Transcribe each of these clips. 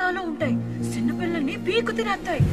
మోతాదులో ఉంటాయి. చిన్నపిల్లల్ని పీకు తినేస్తాయి.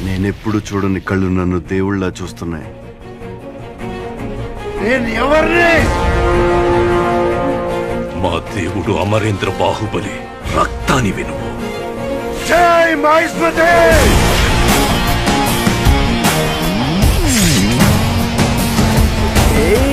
నేనెప్పుడు చూడని కళ్ళు నన్ను దేవుళ్ళ చూస్తున్నాయి. నేను ఎవరిని? మా దేవుడు అమరేంద్ర బాహుబలి రక్తాన్ని వినుము. జై మహేశ్వరి! Hey!